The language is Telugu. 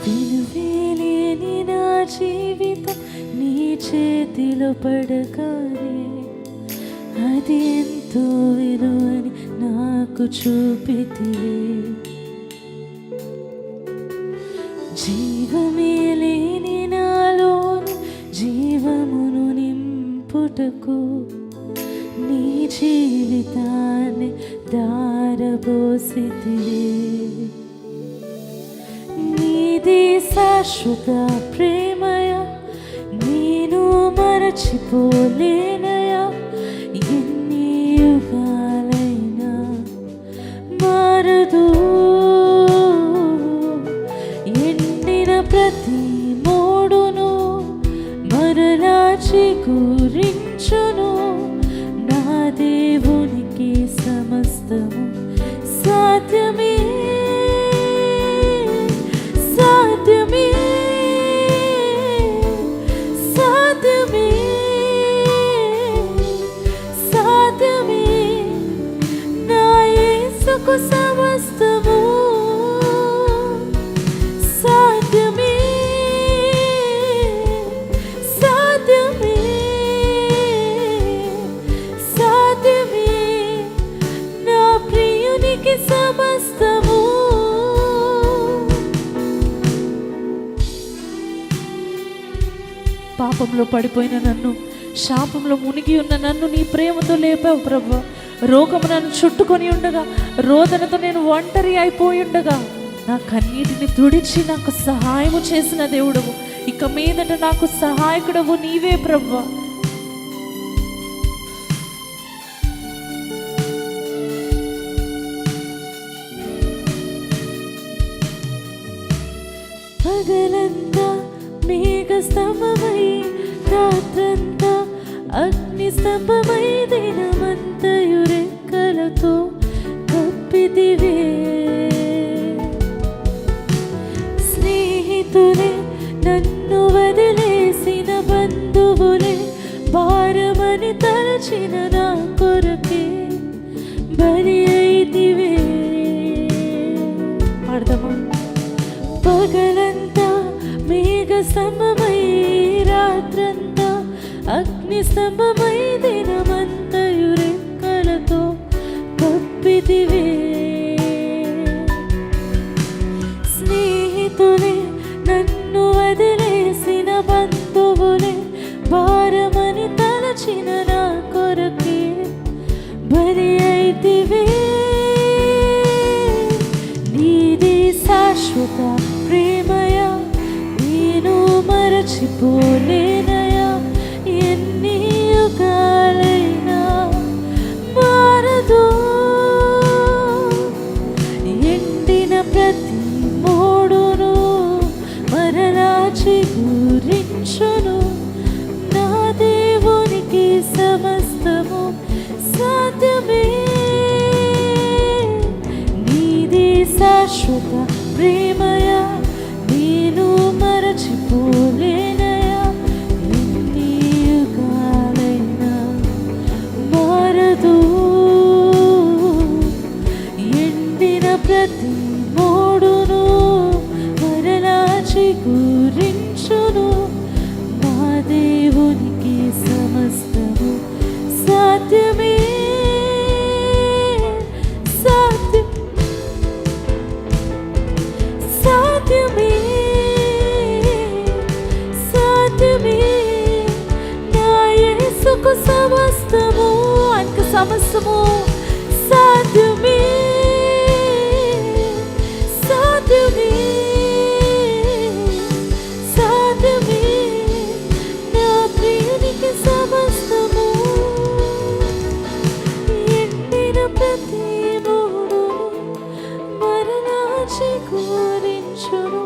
విలువేలేని నా జీవితం నీ చేతిలో పడగానే అది ఎంతో విలువని నాకు చూపితివే. జీవమే లేని నాలోని జీవమును నింపుటకు నీ జీవితాన్ని దారబోసితివే. నీది శాశ్వత ప్రేమయ, నేను మరచిపోలేనయా. ఎన్ని యుగాలైనా మారదు. ఎండిన ప్రతి మోడును మరలా చిగురించును. నా దేవునికి సమస్తము సాధ్యమే, సాధ్యమే, సాధ్యమే, సాధ్యమే. నా యేసుకు సమస్తము సాధ్యమే, సాధ్యమే, సాధ్యమే. నా ప్రియునికి సమస్తము. పాపంలో పడిపోయిన నన్ను, శాపంలో మునిగి ఉన్న నన్ను నీ ప్రేమతో లేపావు ప్రభువా. రోగము నన్ను చుట్టుకొని ఉండగా, రోదనతో నేను ఒంటరి అయిపోయి ఉండగా నా కన్నీటిని తుడిచి నాకు సహాయము చేసిన దేవుడవు. ఇక మీదట నాకు సహాయకుడవు నీవే ప్రభువా. పగలంతా మేఘ స్తంభమై, రాత్రంతా అగ్ని స్తంభమై, దినమంతయు రెక్కలతో కప్పితివే. స్నేహితులే నన్ను వదిలేసిన బంధువులే భారమని తలచిన నా కొరకే బలి అయితివే. అర్థమా? పగలంతా మేఘ స్తంభమై, రాత్రంతా అగ్ని స్తంభమై, దినమంతయు రెక్కలతో కప్పితివే. స్నేహితులే నన్ను వదిలేసిన బంధువులే భారమని తలచిన నా కొరకే బలి అయితివే. నీది శాశ్వత ప్రేమయ, నేను మరచిపోలేనయా. ఎన్ని యుగాలైనా మారదు. ఎండిన ప్రతి మోడును మరలా చిగురించును. నా దేవునికి సమస్తము సాధ్యమే. నీది శాశ్వత ప్రేమయ, నేను మరచిపోలేనయా. ఎన్ని యుగాలైనా మారదు. ఎండిన ప్రతి మోడును మరలా చిగురించును. నా దేవునికి సమస్తము సాధ్యమే, సాధ్యం, సాధ్యమే, సాధ్యమే. నా యేసుకు సమస్తము, ఆయనకు సమస్తము సాధ్యమే, సాధ్యమే, సాధ్యమే. నా ప్రియునికి సమస్తము. ఎండిన ప్రతి మోడు మరలా చిగురించును.